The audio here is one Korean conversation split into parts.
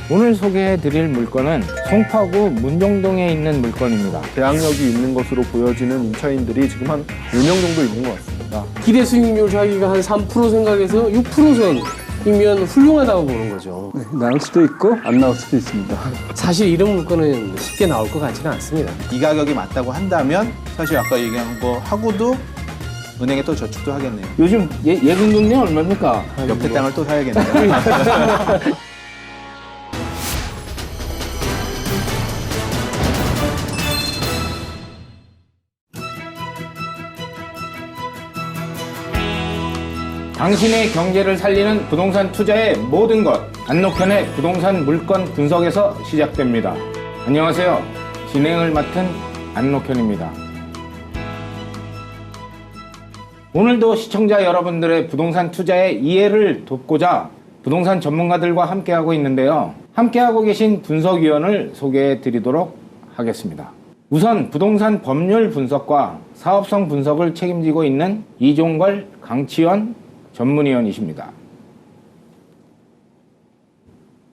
오늘 소개해드릴 물건은 송파구 문정동에 있는 물건입니다. 대항력이 있는 것으로 보여지는 임차인들이 지금 한 4명 정도 있는 것 같습니다. 기대 수익률 자기가 한 3% 생각해서 6%선이면 훌륭하다고 보는 거죠. 나올 수도 있고 안 나올 수도 있습니다. 사실 이런 물건은 쉽게 나올 것 같지는 않습니다. 이 가격이 맞다고 한다면 사실 아까 얘기한 거 하고도 은행에 또 저축도 하겠네요. 요즘 예금금리 얼마입니까? 옆에 땅을 또 사야겠네요. 당신의 경제를 살리는 부동산 투자의 모든 것, 안노현의 부동산 물건 분석에서 시작됩니다. 안녕하세요. 진행을 맡은 안노현입니다. 오늘도 시청자 여러분들의 부동산 투자의 이해를 돕고자 부동산 전문가들과 함께하고 있는데요. 함께하고 계신 분석위원을 소개해 드리도록 하겠습니다. 우선 부동산 법률 분석과 사업성 분석을 책임지고 있는 이종걸, 강치원 전문위원이십니다.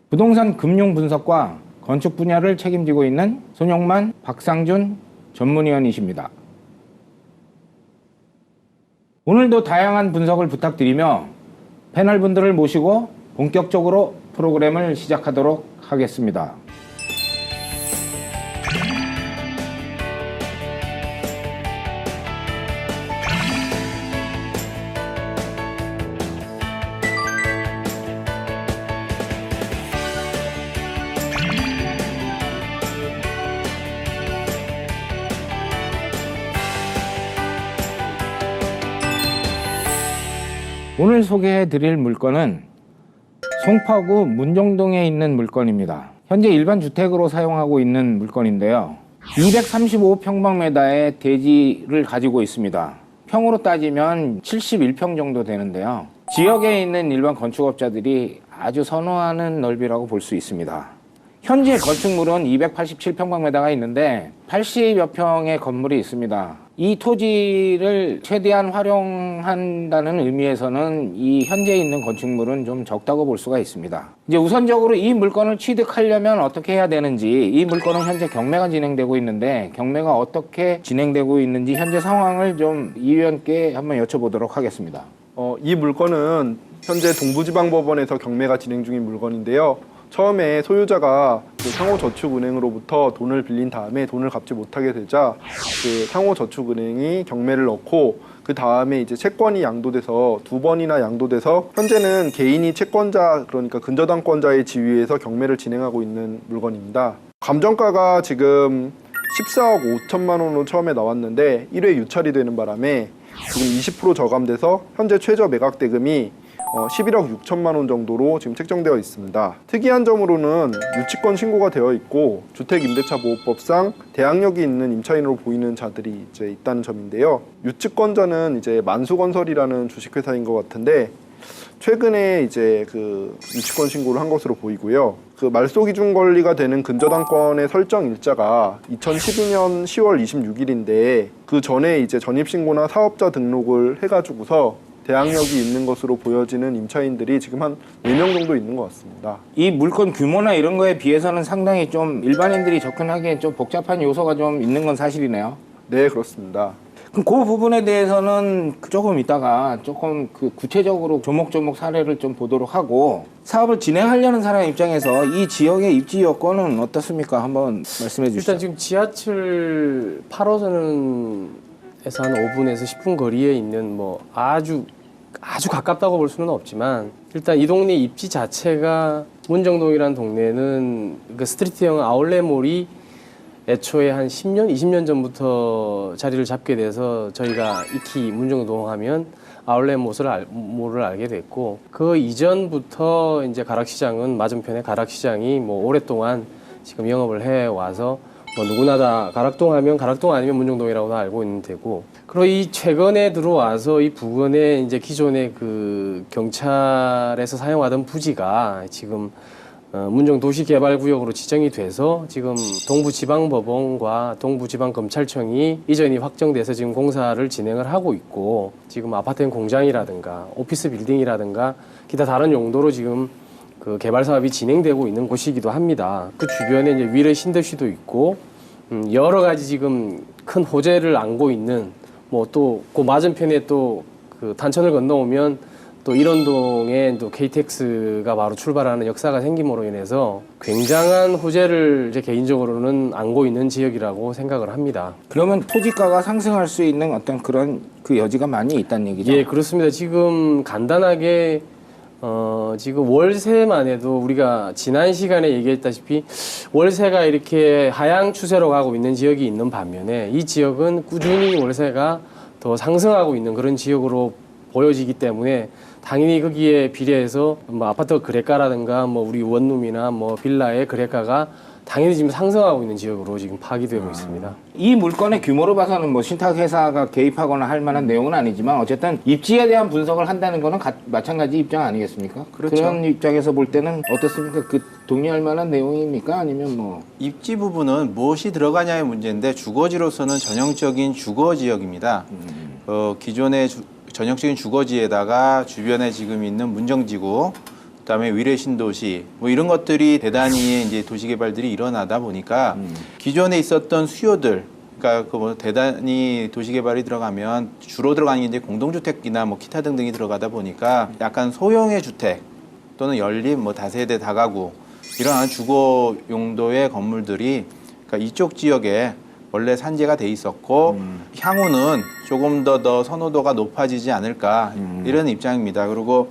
부동산 금융 분석과 건축 분야를 책임지고 있는 손용만, 박상준 전문위원이십니다. 오늘도 다양한 분석을 부탁드리며 패널분들을 모시고 본격적으로 프로그램을 시작하도록 하겠습니다. 오늘 소개해드릴 물건은 송파구 문정동에 있는 물건입니다. 현재 일반 주택으로 사용하고 있는 물건인데요. 235평방미터의 대지를 가지고 있습니다. 평으로 따지면 71평 정도 되는데요. 지역에 있는 일반 건축업자들이 아주 선호하는 넓이라고 볼 수 있습니다. 현재 건축물은 287평방미터가 있는데 80여 평의 건물이 있습니다. 이 토지를 최대한 활용한다는 의미에서는 이 현재 있는 건축물은 좀 적다고 볼 수가 있습니다. 이제 우선적으로 이 물건을 취득하려면 어떻게 해야 되는지, 이 물건은 현재 경매가 진행되고 있는데 경매가 어떻게 진행되고 있는지 현재 상황을 좀 이 위원께 한번 여쭤보도록 하겠습니다. 이 물건은 현재 동부지방법원에서 경매가 진행 중인 물건인데요. 처음에 소유자가 그 상호저축은행으로부터 돈을 빌린 다음에 돈을 갚지 못하게 되자 그 상호저축은행이 경매를 넣고 그 다음에 이제 채권이 양도돼서 2번이나 양도돼서 현재는 개인이 채권자, 그러니까 근저당권자의 지위에서 경매를 진행하고 있는 물건입니다. 감정가가 지금 14억 5천만 원으로 처음에 나왔는데 1회 유찰이 되는 바람에 지금 20% 저감돼서 현재 최저 매각 대금이 11억 6천만 원 정도로 지금 책정되어 있습니다. 특이한 점으로는 유치권 신고가 되어 있고 주택임대차보호법상 대항력이 있는 임차인으로 보이는 자들이 이제 있다는 점인데요. 유치권자는 이제 만수건설이라는 주식회사인 것 같은데 최근에 이제 그 유치권 신고를 한 것으로 보이고요. 그 말소 기준 권리가 되는 근저당권의 설정 일자가 2012년 10월 26일인데 그 전에 이제 전입신고나 사업자 등록을 해가지고서 대항력이 있는 것으로 보여지는 임차인들이 지금 한 4명 정도 있는 것 같습니다. 이 물건 규모나 이런 거에 비해서는 상당히 좀 일반인들이 접근하기엔 좀 복잡한 요소가 좀 있는 건 사실이네요. 네, 그렇습니다. 그럼 그 부분에 대해서는 조금 이따가 조금 그 구체적으로 조목조목 사례를 좀 보도록 하고, 사업을 진행하려는 사람 입장에서 이 지역의 입지 여건은 어떻습니까? 한번 말씀해 주시죠. 일단 지금 지하철 8호선에서 한 5분에서 10분 거리에 있는 뭐 아주 가깝다고 볼 수는 없지만, 일단 이 동네 입지 자체가 문정동이라는 동네는 그 스트리트형 아울렛몰이 애초에 한 10년, 20년 전부터 자리를 잡게 돼서 저희가 익히 문정동 하면 아울렛몰을 알게 됐고, 그 이전부터 이제 가락시장은 맞은편에 가락시장이 뭐 오랫동안 지금 영업을 해 와서 뭐 누구나 다 가락동 하면 가락동 아니면 문정동이라고 알고 있는 데고, 그리고 이 최근에 들어와서 이 부근에 이제 기존의 그 경찰에서 사용하던 부지가 지금 문정도시개발구역으로 지정이 돼서 지금 동부지방법원과 동부지방검찰청이 이전이 확정돼서 지금 공사를 진행을 하고 있고, 지금 아파트 공장이라든가 오피스 빌딩이라든가 기타 다른 용도로 지금 그 개발 사업이 진행되고 있는 곳이기도 합니다. 그 주변에 이제 위례 신도시도 있고 여러 가지 지금 큰 호재를 안고 있는 뭐 또 그 맞은편에 또 그 단천을 건너오면 또 일원동에 또 KTX가 바로 출발하는 역사가 생김으로 인해서 굉장한 호재를 이제 개인적으로는 안고 있는 지역이라고 생각을 합니다. 그러면 토지가가 상승할 수 있는 어떤 그런 그 여지가 많이 있다는 얘기죠? 예, 그렇습니다. 지금 간단하게 지금 월세만 해도 우리가 지난 시간에 얘기했다시피 월세가 이렇게 하향 추세로 가고 있는 지역이 있는 반면에 이 지역은 꾸준히 월세가 더 상승하고 있는 그런 지역으로 보여지기 때문에 당연히 거기에 비례해서 뭐 아파트 거래가라든가 뭐 우리 원룸이나 뭐 빌라의 거래가가 당연히 지금 상승하고 있는 지역으로 지금 파악되고 있습니다. 이 물건의 규모로 봐서는 뭐 신탁회사가 개입하거나 할 만한 내용은 아니지만 어쨌든 입지에 대한 분석을 한다는 거는 마찬가지 입장 아니겠습니까? 그렇죠. 그런 입장에서 볼 때는 어떻습니까? 그 동의할 만한 내용입니까? 아니면 뭐 입지 부분은 무엇이 들어가냐의 문제인데 주거지로서는 전형적인 주거지역입니다. 기존의 전형적인 주거지에다가 주변에 지금 있는 문정지구, 그다음에 위례 신도시 뭐 이런 것들이 대단히 이제 도시 개발들이 일어나다 보니까 기존에 있었던 수요들, 그러니까 그 뭐 대단히 도시 개발이 들어가면 주로 들어가는 게 이제 공동주택이나 뭐 기타 등등이 들어가다 보니까 약간 소형의 주택 또는 연립 뭐 다세대 다가구 이러한 주거 용도의 건물들이 그러니까 이쪽 지역에 원래 산재가 돼 있었고 향후는 조금 더 선호도가 높아지지 않을까 이런 입장입니다. 그리고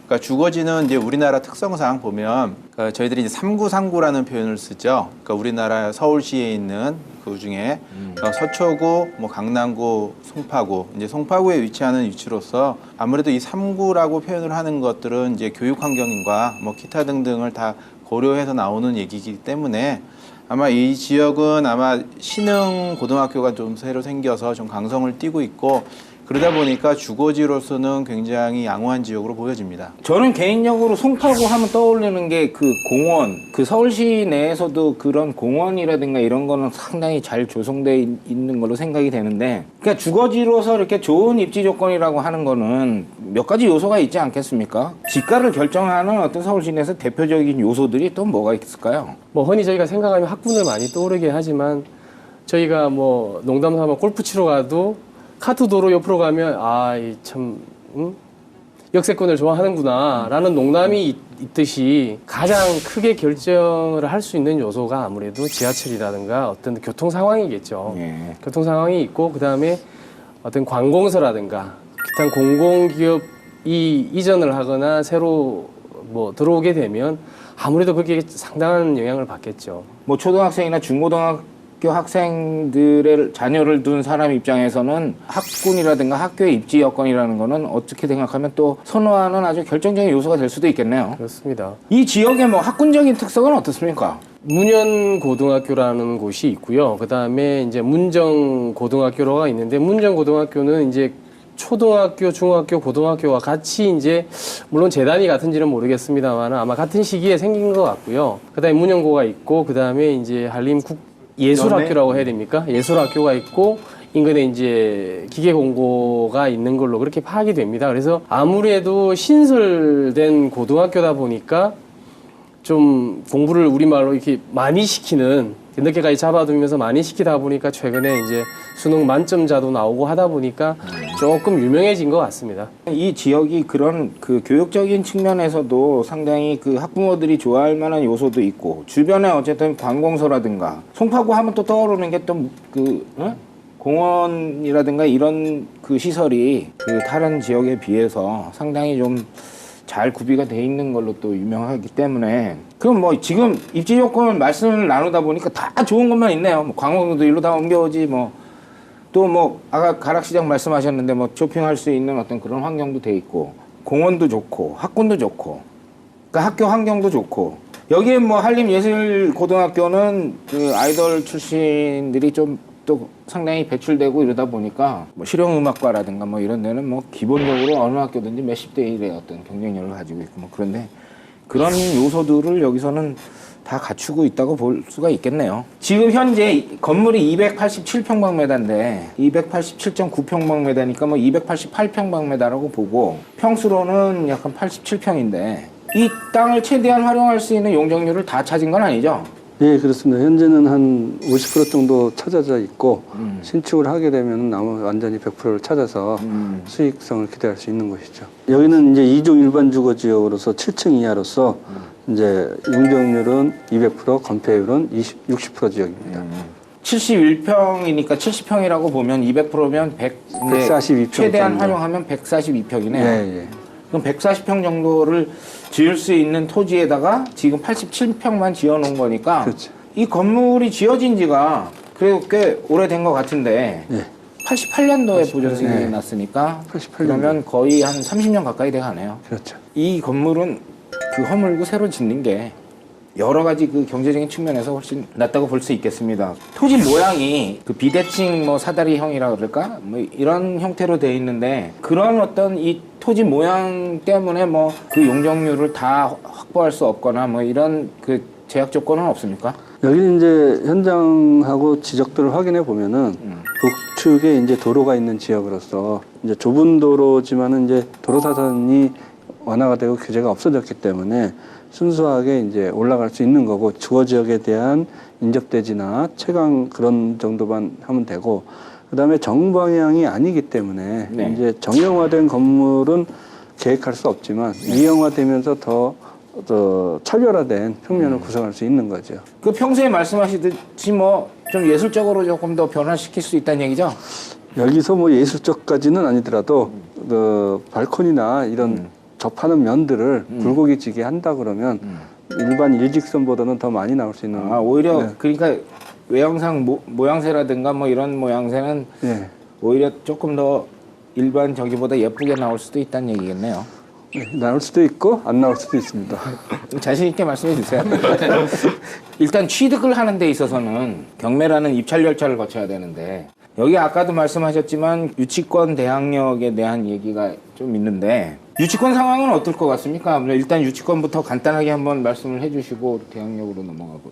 그러니까 주거지는 이제 우리나라 특성상 보면 그러니까 저희들이 이제 3구, 3구라는 표현을 쓰죠. 그러니까 우리나라 서울시에 있는 그 중에 서초구, 뭐 강남구, 송파구, 이제 송파구에 위치하는 위치로서 아무래도 이 3구라고 표현을 하는 것들은 이제 교육 환경과 뭐 기타 등등을 다 고려해서 나오는 얘기이기 때문에 아마 이 지역은 아마 신흥 고등학교가 좀 새로 생겨서 좀 강성을 띠고 있고 그러다 보니까 주거지로서는 굉장히 양호한 지역으로 보여집니다. 저는 개인적으로 송파구 하면 떠올리는 게 그 공원, 그 서울시 내에서도 그런 공원이라든가 이런 거는 상당히 잘 조성되어 있는 걸로 생각이 되는데, 그러니까 주거지로서 이렇게 좋은 입지 조건이라고 하는 거는 몇 가지 요소가 있지 않겠습니까? 지가를 결정하는 어떤 서울시 내에서 대표적인 요소들이 또 뭐가 있을까요? 뭐 흔히 저희가 생각하면 학군을 많이 떠오르게 하지만 저희가 뭐 농담 삼아 골프 치러 가도 카트 도로 옆으로 가면 참 역세권을 좋아하는구나라는 농담이 있듯이 가장 크게 결정을 할 수 있는 요소가 아무래도 지하철이라든가 어떤 교통 상황이겠죠. 예. 교통 상황이 있고 그다음에 어떤 관공서라든가 기타 공공기업이 이전을 하거나 새로 뭐 들어오게 되면 아무래도 그게 상당한 영향을 받겠죠. 뭐 초등학생이나 중고등학교 학생들의 자녀를 둔 사람 입장에서는 학군이라든가 학교의 입지 여건이라는 거는 어떻게 생각하면 또 선호하는 아주 결정적인 요소가 될 수도 있겠네요. 그렇습니다. 이 지역의 뭐 학군적인 특성은 어떻습니까? 문현고등학교라는 곳이 있고요. 그 다음에 이제 문정고등학교가 있는데 문정고등학교는 이제 초등학교, 중학교, 고등학교와 같이 이제 물론 재단이 같은지는 모르겠습니다만 아마 같은 시기에 생긴 것 같고요. 그 다음에 문현고가 있고 그 다음에 이제 한림국 예술학교라고 해야 됩니까? 예술학교가 있고 인근에 이제 기계공고가 있는 걸로 그렇게 파악이 됩니다. 그래서 아무래도 신설된 고등학교다 보니까 좀 공부를 우리말로 이렇게 많이 시키는 늦게까지 잡아두면서 많이 시키다 보니까 최근에 이제 수능 만점자도 나오고 하다 보니까 조금 유명해진 것 같습니다. 이 지역이 그런 그 교육적인 측면에서도 상당히 그 학부모들이 좋아할 만한 요소도 있고 주변에 어쨌든 관공서라든가 송파구 하면 또 떠오르는 게 또 그 공원이라든가 이런 그 시설이 그 다른 지역에 비해서 상당히 좀 잘 구비가 돼 있는 걸로 또 유명하기 때문에 그럼 뭐 지금 입지 조건 말씀을 나누다 보니까 다 좋은 것만 있네요. 뭐 광원도 일로 다 옮겨오지 뭐 또 뭐 아까 가락시장 말씀하셨는데 뭐 쇼핑할 수 있는 어떤 그런 환경도 돼 있고 공원도 좋고 학군도 좋고 그러니까 학교 환경도 좋고 여기에 뭐 한림예술고등학교는 그 아이돌 출신들이 좀 또 상당히 배출되고 이러다 보니까 뭐 실용음악과라든가 뭐 이런 데는 뭐 기본적으로 어느 학교든지 몇십 대 1의 어떤 경쟁력을 가지고 있고 뭐 그런데 그런 요소들을 여기서는 다 갖추고 있다고 볼 수가 있겠네요. 지금 현재 건물이 287평방미터인데 287.9평방미터니까 뭐 288평방미터라고 보고 평수로는 약간 87평인데 이 땅을 최대한 활용할 수 있는 용적률을 다 찾은 건 아니죠? 예, 그렇습니다. 현재는 한 50% 정도 찾아져 있고 신축을 하게 되면 아마 완전히 100%를 찾아서 수익성을 기대할 수 있는 것이죠. 여기는 이제 2종 일반 주거 지역으로서 7층 이하로서 이제 용적률은 200%, 건폐율은 60% 지역입니다. 71평이니까 70평이라고 보면 200%면 142평 최대한 정도. 활용하면 142평이네요. 예, 예. 그럼 140평 정도를 지을 수 있는 토지에다가 지금 87평만 지어놓은 거니까 그렇죠. 이 건물이 지어진 지가 그래도 꽤 오래된 것 같은데 예. 88년도에 보존승인이 네. 났으니까 88년도. 그러면 거의 한 30년 가까이 돼 가네요. 그렇죠. 이 건물은 그 허물고 새로 짓는 게 여러 가지 그 경제적인 측면에서 훨씬 낫다고 볼 수 있겠습니다. 토지 모양이 그 비대칭 뭐 사다리형이라 그럴까? 뭐 이런 형태로 돼 있는데 그런 어떤 이 토지 모양 때문에 뭐 그 용적률을 다 확보할 수 없거나 뭐 이런 그 제약 조건은 없습니까? 여기는 이제 현장하고 지적들을 확인해 보면은 북측에 이제 도로가 있는 지역으로서 이제 좁은 도로지만은 이제 도로 사선이 완화가 되고 규제가 없어졌기 때문에 순수하게 이제 올라갈 수 있는 거고 주거 지역에 대한 인접대지나 채광 그런 정도만 하면 되고 그다음에 정방향이 아니기 때문에 네. 이제 정형화된 건물은 계획할 수 없지만 이형화되면서 더 차별화된 평면을 구성할 수 있는 거죠. 그 평소에 말씀하시듯이 뭐 좀 예술적으로 조금 더 변화시킬 수 있다는 얘기죠? 여기서 뭐 예술적까지는 아니더라도 그 발코니나 이런 접하는 면들을 굴곡이지게 한다 그러면 일반 일직선보다는 더 많이 나올 수 있는. 오히려 네. 그러니까 외형상 모양새라든가 뭐 이런 모양새는 네. 오히려 조금 더 일반 저기보다 예쁘게 나올 수도 있다는 얘기겠네요. 네, 나올 수도 있고 안 나올 수도 있습니다. 자신 있게 말씀해 주세요. 일단 취득을 하는 데 있어서는 경매라는 입찰 절차를 거쳐야 되는데 여기 아까도 말씀하셨지만 유치권 대항력에 대한 얘기가 좀 있는데 유치권 상황은 어떨 것 같습니까? 일단 유치권부터 간단하게 한번 말씀을 해주시고 대항력으로 넘어가 보죠.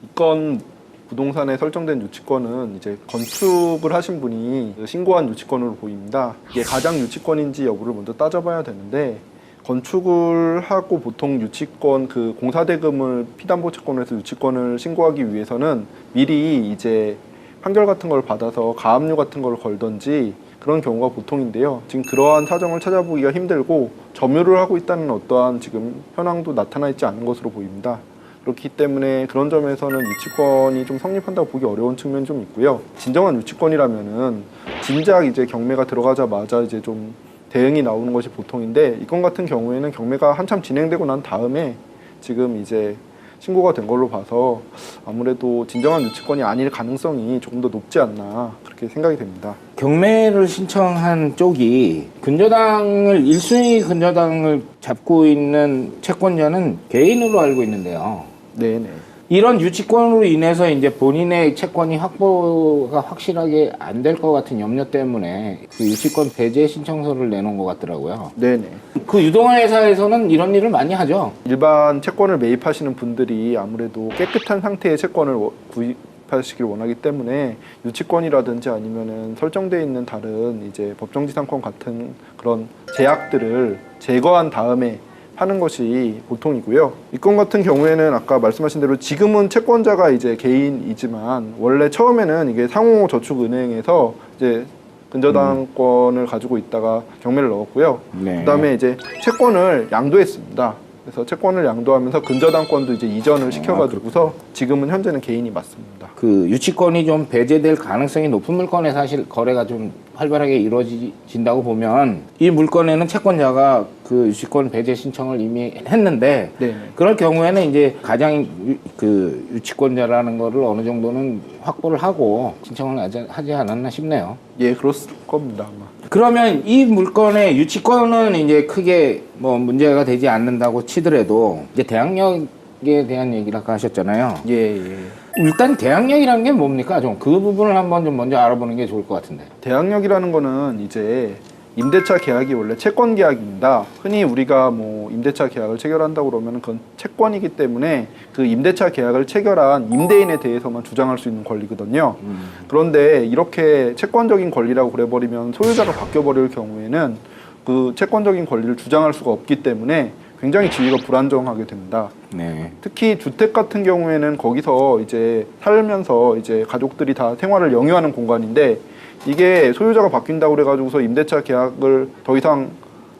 이건 부동산에 설정된 유치권은 이제 건축을 하신 분이 신고한 유치권으로 보입니다. 이게 가장 유치권인지 여부를 먼저 따져봐야 되는데 건축을 하고 보통 유치권 그 공사대금을 피담보 채권에서 유치권을 신고하기 위해서는 미리 이제 판결 같은 걸 받아서 가압류 같은 걸 걸던지 그런 경우가 보통인데요. 지금 그러한 사정을 찾아보기가 힘들고 점유를 하고 있다는 어떠한 지금 현황도 나타나 있지 않은 것으로 보입니다. 그렇기 때문에 그런 점에서는 유치권이 좀 성립한다고 보기 어려운 측면이 좀 있고요. 진정한 유치권이라면은 진작 이제 경매가 들어가자마자 이제 좀 대응이 나오는 것이 보통인데 이 건 같은 경우에는 경매가 한참 진행되고 난 다음에 지금 이제 신고가 된 걸로 봐서 아무래도 진정한 유치권이 아닐 가능성이 조금 더 높지 않나 그렇게 생각이 됩니다. 경매를 신청한 쪽이 근저당을 1순위 근저당을 잡고 있는 채권자는 개인으로 알고 있는데요. 네네. 이런 유치권으로 인해서 이제 본인의 채권이 확보가 확실하게 안 될 것 같은 염려 때문에 그 유치권 배제 신청서를 내놓은 것 같더라고요. 네네. 그 유동화 회사에서는 이런 일을 많이 하죠. 일반 채권을 매입하시는 분들이 아무래도 깨끗한 상태의 채권을 구입하시길 원하기 때문에 유치권이라든지 아니면은 설정되어 있는 다른 이제 법정지상권 같은 그런 제약들을 제거한 다음에 하는 것이 보통이고요. 이 건 같은 경우에는 아까 말씀하신 대로 지금은 채권자가 이제 개인이지만 원래 처음에는 이게 상호저축은행에서 이제 근저당권을 가지고 있다가 경매를 넣었고요. 네. 그다음에 이제 채권을 양도했습니다. 그래서 채권을 양도하면서 근저당권도 이제 이전을 시켜가지고서 지금은 현재는 개인이 맞습니다. 그 유치권이 좀 배제될 가능성이 높은 물건에 사실 거래가 좀 활발하게 이루어진다고 보면 이 물건에는 채권자가 그 유치권 배제 신청을 이미 했는데 네. 그럴 경우에는 이제 가장 그 유치권자라는 거를 어느 정도는 확보를 하고 신청을 하지 않았나 싶네요. 예, 그렇을 겁니다 아마. 그러면 이 물건의 유치권은 이제 크게 뭐 문제가 되지 않는다고 치더라도 이제 대항력에 대한 얘기를 아까 하셨잖아요. 예. 일단 대항력이라는 게 뭡니까? 좀 그 부분을 한번 좀 먼저 알아보는 게 좋을 것 같은데. 대항력이라는 거는 이제 임대차 계약이 원래 채권 계약입니다. 흔히 우리가 뭐 임대차 계약을 체결한다고 그러면 그건 채권이기 때문에 그 임대차 계약을 체결한 임대인에 대해서만 주장할 수 있는 권리거든요. 그런데 이렇게 채권적인 권리라고 그래버리면 소유자가 바뀌어버릴 경우에는 그 채권적인 권리를 주장할 수가 없기 때문에 굉장히 지위가 불안정하게 됩니다. 네. 특히 주택 같은 경우에는 거기서 이제 살면서 이제 가족들이 다 생활을 영위하는 공간인데 이게 소유자가 바뀐다고 그래가지고서 임대차 계약을 더 이상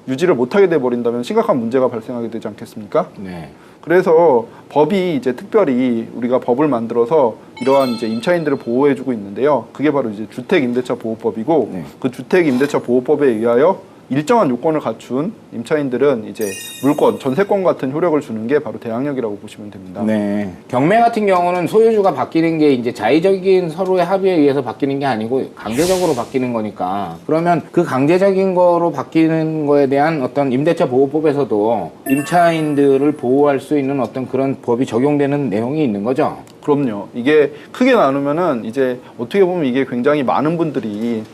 유지를 못하게 돼버린다면 심각한 문제가 발생하게 되지 않겠습니까? 네. 그래서 법이 이제 특별히 우리가 법을 만들어서 이러한 이제 임차인들을 보호해주고 있는데요. 그게 바로 이제 주택임대차보호법이고 네. 그 주택임대차보호법에 의하여 일정한 요건을 갖춘 임차인들은 이제 물권, 전세권 같은 효력을 주는 게 바로 대항력이라고 보시면 됩니다. 네. 경매 같은 경우는 소유주가 바뀌는 게 이제 자의적인 서로의 합의에 의해서 바뀌는 게 아니고 강제적으로 바뀌는 거니까 그러면 그 강제적인 거로 바뀌는 거에 대한 어떤 임대차 보호법에서도 임차인들을 보호할 수 있는 어떤 그런 법이 적용되는 내용이 있는 거죠. 그럼요. 이게 크게 나누면은 이제 어떻게 보면 이게 굉장히 많은 분들이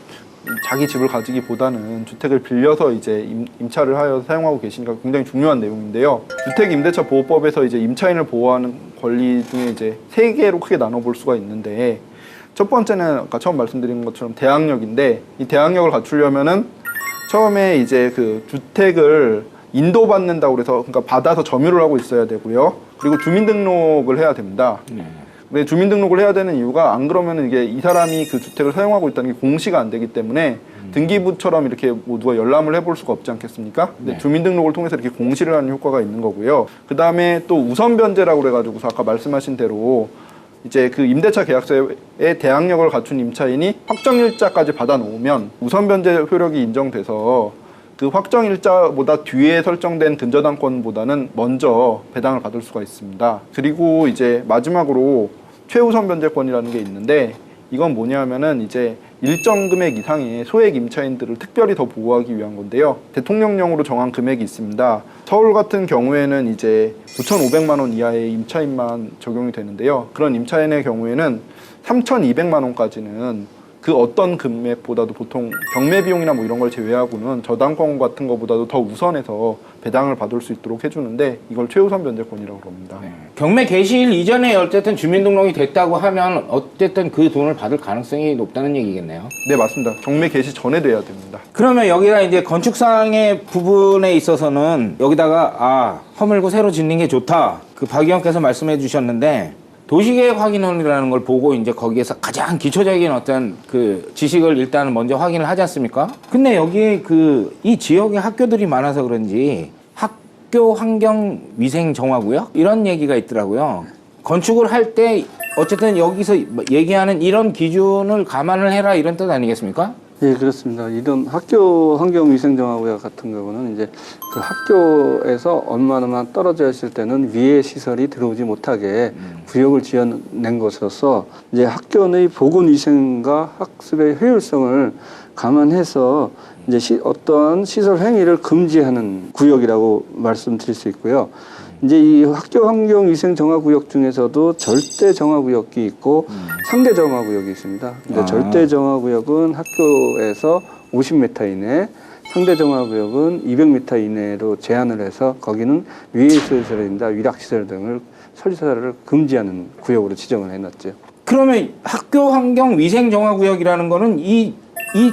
자기 집을 가지기보다는 주택을 빌려서 이제 임차를 하여 사용하고 계시니까 굉장히 중요한 내용인데요. 주택임대차보호법에서 이제 임차인을 보호하는 권리 중에 이제 3개로 크게 나눠볼 수가 있는데 첫 번째는 아까 처음 말씀드린 것처럼 대항력인데 이 대항력을 갖추려면은 처음에 이제 그 주택을 인도받는다고 그래서 그러니까 받아서 점유를 하고 있어야 되고요. 그리고 주민등록을 해야 됩니다. 근데 주민등록을 해야 되는 이유가 안 그러면 이게 이 사람이 그 주택을 사용하고 있다는 게 공시가 안 되기 때문에 등기부처럼 이렇게 뭐 누가 열람을 해볼 수가 없지 않겠습니까? 근데 네. 주민등록을 통해서 이렇게 공시를 하는 효과가 있는 거고요. 그 다음에 또 우선 변제라고 그래가지고서 아까 말씀하신 대로 이제 그 임대차 계약서에 대항력을 갖춘 임차인이 확정일자까지 받아놓으면 우선 변제 효력이 인정돼서 그 확정일자보다 뒤에 설정된 근저당권보다는 먼저 배당을 받을 수가 있습니다. 그리고 이제 마지막으로 최우선 변제권이라는 게 있는데 이건 뭐냐면은 이제 일정 금액 이상의 소액 임차인들을 특별히 더 보호하기 위한 건데요. 대통령령으로 정한 금액이 있습니다. 서울 같은 경우에는 이제 9,500만 원 이하의 임차인만 적용이 되는데요. 그런 임차인의 경우에는 3,200만 원까지는 그 어떤 금액보다도 보통 경매 비용이나 뭐 이런 걸 제외하고는 저당권 같은 것보다도 더 우선해서 배당을 받을 수 있도록 해주는데 이걸 최우선 변제권이라고 합니다. 네. 경매 개시일 이전에 어쨌든 주민등록이 됐다고 하면 어쨌든 그 돈을 받을 가능성이 높다는 얘기겠네요. 네, 맞습니다. 경매 개시 전에 돼야 됩니다. 그러면 여기다 이제 건축상의 부분에 있어서는 여기다가 허물고 새로 짓는 게 좋다. 그 박 의원께서 말씀해 주셨는데 도시계획 확인원이라는 걸 보고 이제 거기에서 가장 기초적인 어떤 그 지식을 일단 먼저 확인을 하지 않습니까? 근데 여기에 이 지역에 학교들이 많아서 그런지 학교 환경 위생 정화구역 이런 얘기가 있더라고요. 건축을 할 때 어쨌든 여기서 얘기하는 이런 기준을 감안을 해라 이런 뜻 아니겠습니까? 예, 그렇습니다. 이런 학교 환경위생정화구역 같은 경우는 이제 그 학교에서 얼마나 떨어져 있을 때는 위에 시설이 들어오지 못하게 구역을 지어낸 것으로서 이제 학교 의 보건위생과 학습의 효율성을 감안해서 이제 어떠한 시설 행위를 금지하는 구역이라고 말씀드릴 수 있고요. 이제 이 학교 환경 위생 정화 구역 중에서도 절대 정화 구역이 있고 상대 정화 구역이 있습니다. 근데 절대 정화 구역은 학교에서 50m 이내, 상대 정화 구역은 200m 이내로 제한을 해서 거기는 위해 시설입니다. 위락 시설 등을 설치를 금지하는 구역으로 지정을 해놨죠. 그러면 학교 환경 위생 정화 구역이라는 거는 이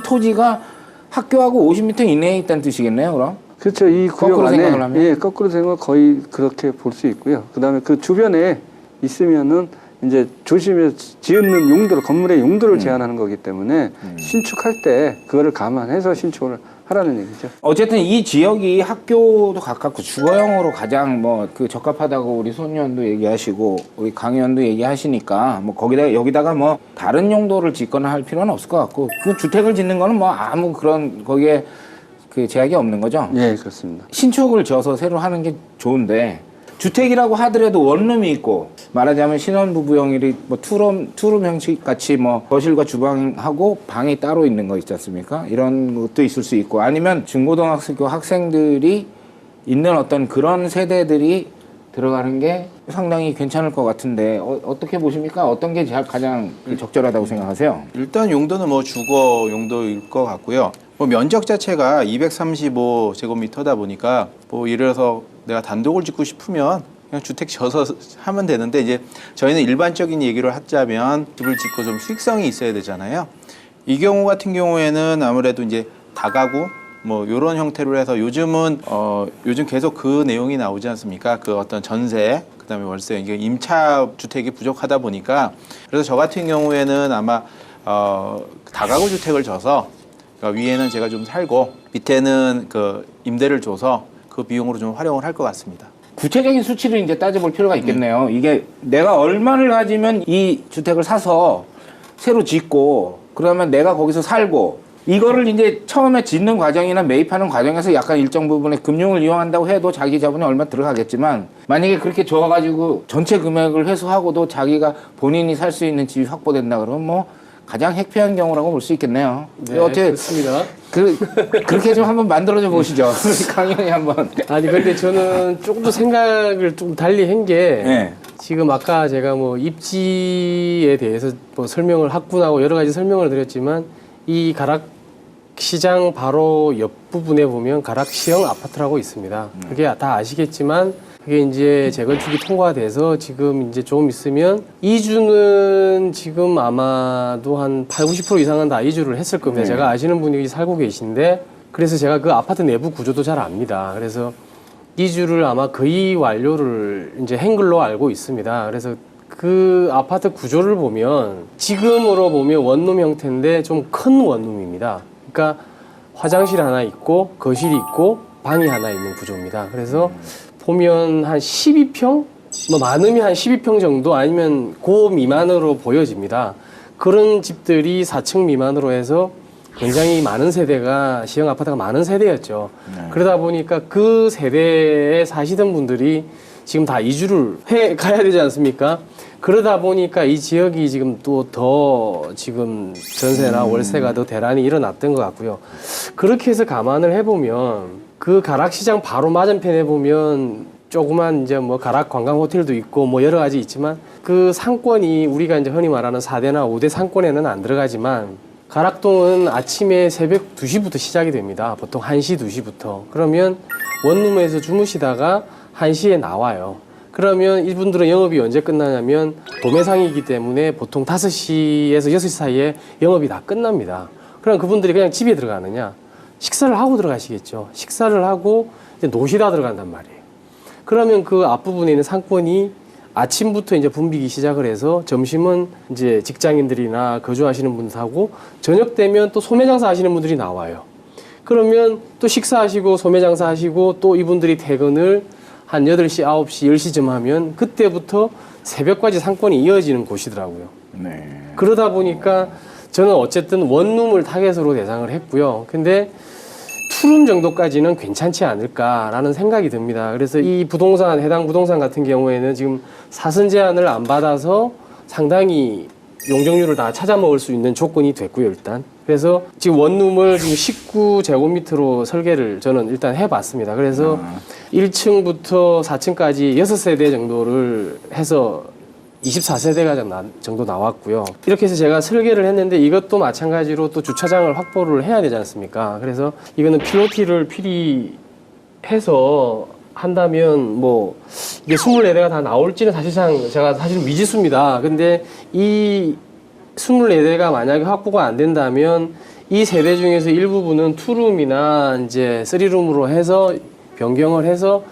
토지가 학교하고 50m 이내에 있다는 뜻이겠네요, 그럼? 그렇죠. 이 구역 거꾸로 안에 생각을 하면? 예, 거꾸로 생각하면 거의 그렇게 볼 수 있고요. 그다음에 그 주변에 있으면은 이제 조심해서 지은 용도를 건물의 용도를 제한하는 거기 때문에 신축할 때 그거를 감안해서 신축을 하라는 얘기죠. 어쨌든 이 지역이 학교도 가깝고 주거용으로 가장 그 적합하다고 우리 손 의원도 얘기하시고 우리 강 의원도 얘기하시니까 뭐 여기다가 뭐 다른 용도를 짓거나 할 필요는 없을 것 같고 그 주택을 짓는 거는 뭐 아무 그런 거기에 그 제약이 없는 거죠? 예, 그렇습니다. 신축을 지어서 새로 하는 게 좋은데 주택이라고 하더라도 원룸이 있고 말하자면 신혼부부형이 뭐 투룸 형식 같이 뭐 거실과 주방하고 방이 따로 있는 거 있지 않습니까? 이런 것도 있을 수 있고 아니면 중고등학교 학생들이 있는 어떤 그런 세대들이 들어가는 게 상당히 괜찮을 것 같은데 어떻게 보십니까? 어떤 게 가장 적절하다고 생각하세요? 일단 용도는 뭐 주거 용도일 것 같고요. 뭐 면적 자체가 235제곱미터다 보니까 뭐 예를 들어서 내가 단독을 짓고 싶으면 그냥 주택 지어서 하면 되는데 이제 저희는 일반적인 얘기를 하자면 집을 짓고 좀 수익성이 있어야 되잖아요. 이 경우 같은 경우에는 아무래도 이제 다가구 뭐 이런 형태로 해서 요즘은 요즘 계속 그 내용이 나오지 않습니까? 그 어떤 전세, 그다음에 월세, 이게 임차 주택이 부족하다 보니까 그래서 저 같은 경우에는 아마 다가구 주택을 줘서 그러니까 위에는 제가 좀 살고 밑에는 그 임대를 줘서 그 비용으로 좀 활용을 할 것 같습니다. 구체적인 수치를 이제 따져볼 필요가 있겠네요. 이게 내가 얼마를 가지면 이 주택을 사서 새로 짓고 그러면 내가 거기서 살고 이거를 이제 처음에 짓는 과정이나 매입하는 과정에서 약간 일정 부분의 금융을 이용한다고 해도 자기 자본이 얼마 들어가겠지만 만약에 그렇게 줘가지고 전체 금액을 회수하고도 자기가 본인이 살 수 있는 집이 확보된다 그러면 뭐 가장 핵피한 경우라고 볼 수 있겠네요. 네, 어떻게 그렇습니다. 그렇게 좀 한번 만들어줘 보시죠. 강연이 한번. 아니 근데 저는 조금 더 생각을 좀 달리 한 게 네. 지금 아까 제가 뭐 입지에 대해서 뭐 설명을 학군하고 여러 가지 설명을 드렸지만 이 가락 시장 바로 옆부분에 보면 가락시형 아파트라고 있습니다. 그게 다 아시겠지만 그게 이제 재건축이 통과돼서 지금 이제 조금 있으면 이주는 지금 아마도 한 80, 90% 이상은 다 이주를 했을 겁니다. 네. 제가 아시는 분이 살고 계신데 그래서 제가 그 아파트 내부 구조도 잘 압니다. 그래서 이주를 아마 거의 완료를 이제 한 걸로 알고 있습니다. 그래서 그 아파트 구조를 보면 지금으로 보면 원룸 형태인데 좀 큰 원룸입니다. 그러니까 화장실 하나 있고 거실이 있고 방이 하나 있는 구조입니다. 그래서 보면 한 12평? 뭐 많으면 한 12평 정도 아니면 그 미만으로 보여집니다. 그런 집들이 4층 미만으로 해서 굉장히 많은 세대가 시형 아파트가 많은 세대였죠. 그러다 보니까 그 세대에 사시던 분들이 지금 다 이주를 해 가야 되지 않습니까? 그러다 보니까 이 지역이 지금 또 더 지금 전세나 월세가 더 대란이 일어났던 것 같고요. 그렇게 해서 감안을 해보면 그 가락시장 바로 맞은편에 보면 조그만 이제 뭐 가락 관광 호텔도 있고 뭐 여러 가지 있지만 그 상권이 우리가 이제 흔히 말하는 4대나 5대 상권에는 안 들어가지만 가락동은 아침에 새벽 2시부터 시작이 됩니다. 보통 1시, 2시부터. 그러면 원룸에서 주무시다가 1시에 나와요. 그러면 이분들은 영업이 언제 끝나냐면 도매상이기 때문에 보통 5시에서 6시 사이에 영업이 다 끝납니다. 그럼 그분들이 그냥 집에 들어가느냐? 식사를 하고 들어가시겠죠. 식사를 하고 이제 노시다 들어간단 말이에요. 그러면 그 앞부분에 있는 상권이 아침부터 이제 붐비기 시작을 해서 점심은 이제 직장인들이나 거주하시는 분들하고 저녁 되면 또 소매장사 하시는 분들이 나와요. 그러면 또 식사하시고 소매장사 하시고 또 이분들이 퇴근을 한 8시, 9시, 10시쯤 하면 그때부터 새벽까지 상권이 이어지는 곳이더라고요. 네. 그러다 보니까 저는 어쨌든 원룸을 타겟으로 대상을 했고요. 근데 투룸 정도까지는 괜찮지 않을까라는 생각이 듭니다. 그래서 이 부동산, 해당 부동산 같은 경우에는 지금 사선 제한을 안 받아서 상당히 용적률을 다 찾아 먹을 수 있는 조건이 됐고요, 일단. 그래서 지금 원룸을 지금 19제곱미터로 설계를 저는 일단 해봤습니다. 그래서 1층부터 4층까지 6세대 정도를 해서 24세대가 정도 나왔고요. 이렇게 해서 제가 설계를 했는데 이것도 마찬가지로 또 주차장을 확보를 해야 되지 않습니까? 그래서 이거는 POT를 필히 해서 한다면 뭐 이게 24대가 다 나올지는 사실상 제가 사실은 미지수입니다. 근데 이 24대가 만약에 확보가 안 된다면 이 세대 중에서 일부분은 투룸이나 이제 3룸으로 해서 변경을 해서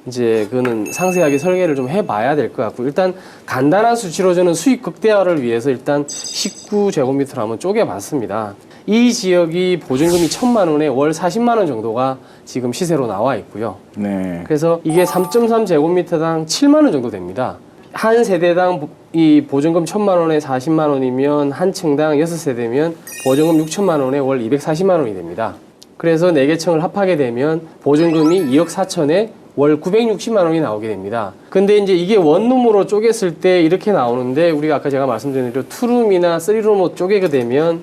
이제 그거는 상세하게 설계를 좀 해봐야 될 것 같고 일단 간단한 수치로 저는 수익 극대화를 위해서 일단 19제곱미터로 한번 쪼개봤습니다. 이 지역이 보증금이 1,000만 원에 월 40만 원 정도가 지금 시세로 나와 있고요. 네. 그래서 이게 3.3제곱미터당 7만 원 정도 됩니다. 한 세대당 이 보증금 1,000만 원에 40만 원이면 한 층당 6세대면 보증금 6천만 원에 월 240만 원이 됩니다. 그래서 4개 층을 합하게 되면 보증금이 2억 4천에 월 960만 원이 나오게 됩니다. 근데 이제 이게 원룸으로 쪼갰을 때 이렇게 나오는데 우리가 아까 제가 말씀드린 대로 투룸이나 쓰리룸으로 쪼개게 되면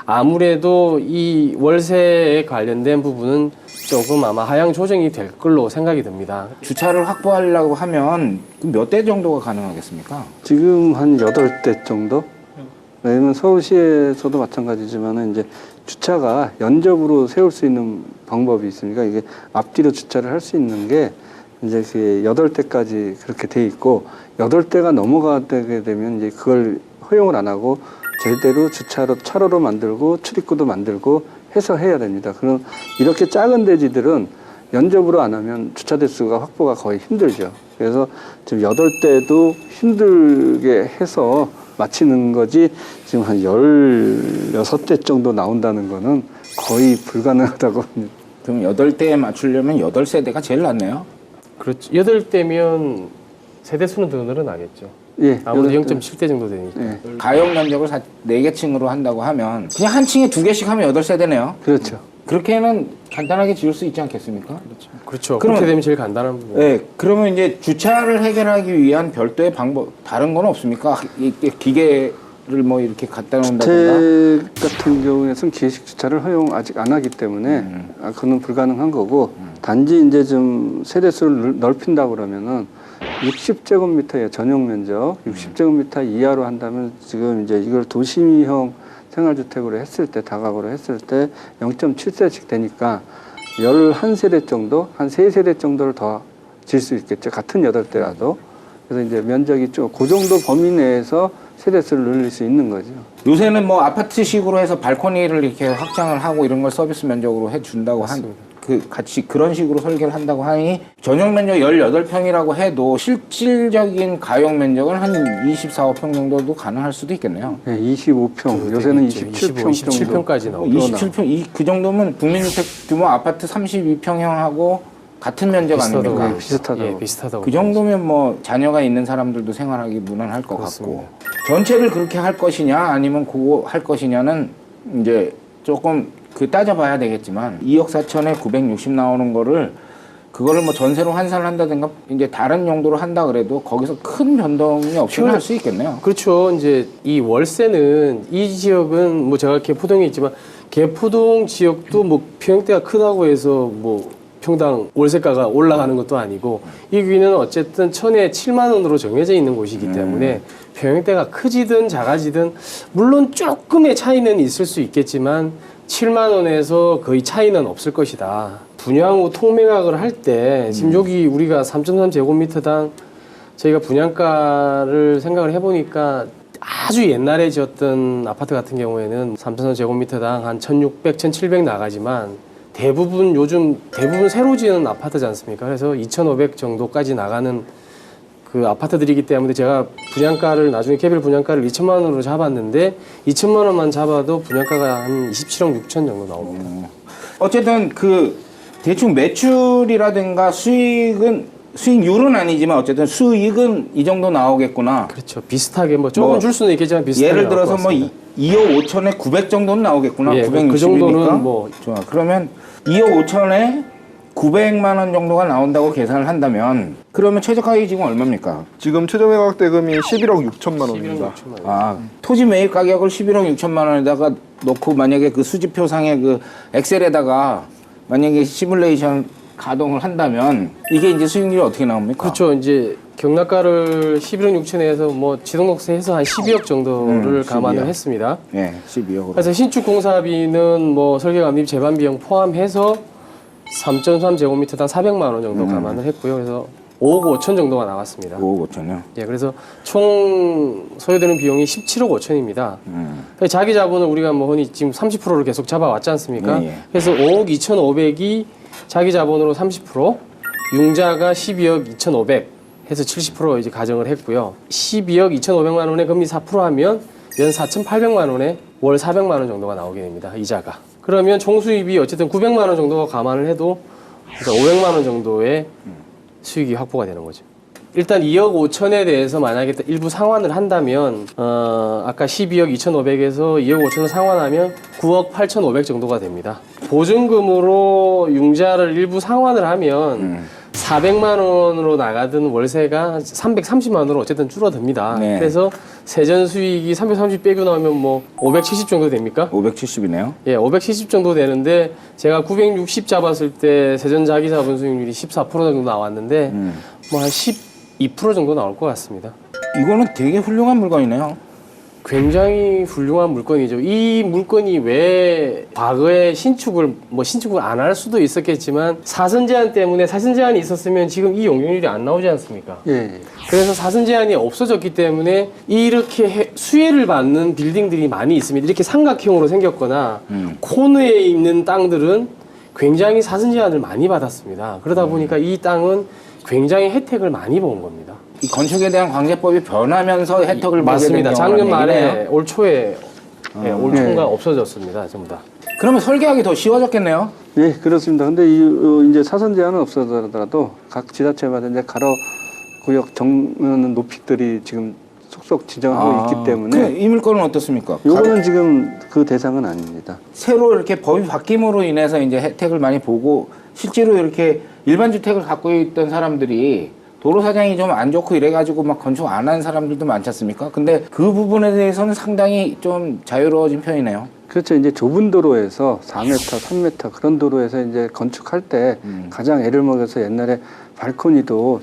아무래도 이 월세에 관련된 부분은 조금 아마 하향 조정이 될 걸로 생각이 듭니다. 주차를 확보하려고 하면 몇 대 정도가 가능하겠습니까? 지금 한 8대 정도? 왜냐면 서울시에서도 마찬가지지만은 이제 주차가 연접으로 세울 수 있는 방법이 있으니까 이게 앞뒤로 주차를 할 수 있는 게 이제 그 8대까지 그렇게 돼 있고 8대가 넘어가게 되면 이제 그걸 허용을 안 하고 제대로 주차로 차로로 만들고 출입구도 만들고 해서 해야 됩니다. 그럼 이렇게 작은 대지들은 연접으로 안 하면 주차 대수가 확보가 거의 힘들죠. 그래서 지금 8대도 힘들게 해서 마치는 거지 지금 한 16대 정도 나온다는 거는 거의 불가능하다고 봅니다. 그럼 8대에 맞추려면 8세대가 제일 낫네요. 그렇죠. 8대면 세대 수는 더 늘어나겠죠. 예, 아무래도 8대. 0.7대 정도 되니까. 예, 가용 면적을 4개 층으로 한다고 하면 그냥 한 층에 2개씩 하면 8세대네요. 그렇죠. 그렇게는 간단하게 지을 수 있지 않겠습니까? 그렇죠. 그럼- 그렇게 되면 제일 간단한 부분. 네, 그러면 이제 주차를 해결하기 위한 별도의 방법, 다른 건 없습니까? 기계를 뭐 이렇게 갖다 놓는다든가? 주택 같은 경우에는 기회식 주차를 허용 아직 안 하기 때문에 그거는 불가능한 거고 단지 이제 좀 세대수를 넓힌다고 그러면은 60제곱미터의 전용 면적 60제곱미터 이하로 한다면 지금 이제 이걸 도시형 생활주택으로 했을 때 다가구로 했을 때 0.7세씩 되니까 11세대 정도 한 3세대 정도를 더 질 수 있겠죠. 같은 8대라도. 그래서 이제 면적이 좀 그 정도 범위 내에서 세대수를 늘릴 수 있는 거죠. 요새는 뭐 아파트식으로 해서 발코니를 이렇게 확장을 하고 이런 걸 서비스 면적으로 해준다고 같이 그런 식으로 설계를 한다고 하니 전용 면적 18평이라고 해도 실질적인 가용 면적은 한 24, 5평 정도도 가능할 수도 있겠네요. 네, 25평, 요새는 27평 27평까지 나오고. 27평, 그 정도면 국민주택 규모 아파트 32평형하고 같은 면적 아닙니까? 네, 비슷하다고. 예, 비슷하다고. 그 정도면 뭐 자녀가 있는 사람들도 생활하기 무난할 것 그렇습니다. 같고 전체를 그렇게 할 것이냐 아니면 그거 할 것이냐는 이제 조금 따져봐야 되겠지만 2억 4천에 960 나오는 거를 그거를 뭐 전세로 환산을 한다든가 이제 다른 용도로 한다 그래도 거기서 큰 변동이 없이는 할 수 있겠네요. 그렇죠. 이제 이 월세는 이 지역은 뭐 제가 개포동에 있지만 개포동 지역도 뭐 평형대가 크다고 해서 뭐 평당 월세가가 올라가는 것도 아니고 이 귀는 어쨌든 천에 7만 원으로 정해져 있는 곳이기 때문에 평형대가 크지든 작아지든 물론 조금의 차이는 있을 수 있겠지만 7만 원에서 거의 차이는 없을 것이다. 분양 후 통매각을 할 때 지금 여기 우리가 3.3제곱미터당 저희가 분양가를 생각을 해보니까 아주 옛날에 지었던 아파트 같은 경우에는 3.3제곱미터당 한 1,600, 1,700 나가지만 요즘 대부분 새로 지은 아파트지 않습니까? 그래서 2,500 정도까지 나가는 그 아파트들이기 때문에 제가 분양가를 나중에 개별 분양가를 2천만 원으로 잡았는데 2천만 원만 잡아도 분양가가 한 27억 6천 정도 나옵니다. 어쨌든 대충 매출이라든가 수익률은 아니지만 어쨌든 수익은 이 정도 나오겠구나. 그렇죠. 비슷하게 뭐 조금 줄 수는 있겠지만 비슷하게 예를 들어서 나올 것 뭐 같습니다. 2억 5천에 900 정도는 나오겠구나. 예, 960이니까. 그 정도는 뭐 좋아. 그러면 2억 5천에 900만 원 정도가 나온다고 계산을 한다면 그러면 최저가격이 지금 얼마입니까? 지금 최저 매각 대금이 11억 6천만 원입니다. 11억 6천만 원. 토지 매입 가격을 11억 6천만 원에다가 놓고 만약에 그 수지표상의 그 엑셀에다가 만약에 시뮬레이션 가동을 한다면 이게 이제 수익률이 어떻게 나옵니까? 그렇죠. 이제 경락가를 11억 6천에서 뭐 지동록세 해서 한 12억 정도를 12억. 감안을 했습니다. 네, 12억으로. 그래서 신축 공사비는 뭐 설계 감립 제반 비용 포함해서 3.3제곱미터당 400만 원 정도 감안을 했고요. 그래서 5억 5천 정도가 나왔습니다. 5억 5천요. 예, 그래서 총 소요되는 비용이 17억 5천입니다. 자기 자본을 우리가 뭐 흔히 지금 30%를 계속 잡아왔지 않습니까? 예, 예. 그래서 5억 2,500이 자기 자본으로 30%, 융자가 12억 2,500 해서 70% 이제 가정을 했고요. 12억 2,500만 원에 금리 4% 하면 연 4,800만 원에 월 400만 원 정도가 나오게 됩니다. 이자가. 그러면 총 수입이 어쨌든 900만 원 정도가 감안을 해도 그러니까 500만 원 정도의 수익이 확보가 되는 거죠. 일단 2억 5천에 대해서 만약에 일부 상환을 한다면 아까 12억 2,500에서 2억 5천을 상환하면 9억 8,500 정도가 됩니다. 보증금으로 융자를 일부 상환을 하면 400만 원으로 나가던 월세가 330만 원으로 어쨌든 줄어듭니다. 네. 그래서 세전 수익이 330 빼고 나오면 뭐 570 정도 됩니까? 570이네요. 예, 570 정도 되는데 제가 960 잡았을 때 세전 자기 자본 수익률이 14% 정도 나왔는데 뭐 한 12% 정도 나올 것 같습니다. 이거는 되게 훌륭한 물건이네요. 굉장히 훌륭한 물건이죠. 이 물건이 왜 과거에 신축을 안 할 수도 있었겠지만 사선 제한 때문에 사선 제한이 있었으면 지금 이 용적률이 안 나오지 않습니까? 예. 그래서 사선 제한이 없어졌기 때문에 이렇게 수혜를 받는 빌딩들이 많이 있습니다. 이렇게 삼각형으로 생겼거나 코너에 있는 땅들은 굉장히 사선 제한을 많이 받았습니다. 그러다 보니까 이 땅은 굉장히 혜택을 많이 본 겁니다. 이 건축에 대한 관계법이 변하면서 혜택을 받게 된 맞습니다. 경우라는 작년 말에 얘기네요. 올 초에 올 네. 초가 없어졌습니다. 전부 다. 그러면 설계하기 더 쉬워졌겠네요. 예, 그렇습니다. 근데 이제 사선 제한은 없어더라도 각 지자체마다 이제 가로 구역 정면 높이들이 지금 속속 지정하고 있기 때문에 이 물건은 어떻습니까? 요거는 지금 그 대상은 아닙니다. 새로 이렇게 법이 바뀜으로 인해서 이제 혜택을 많이 보고 실제로 이렇게 일반 주택을 갖고 있던 사람들이 도로 사정이 좀 안 좋고 이래가지고 막 건축 안 한 사람들도 많지 않습니까? 근데 그 부분에 대해서는 상당히 좀 자유로워진 편이네요. 그렇죠. 이제 좁은 도로에서 4m, 3m 그런 도로에서 이제 건축할 때 가장 애를 먹여서 옛날에 발코니도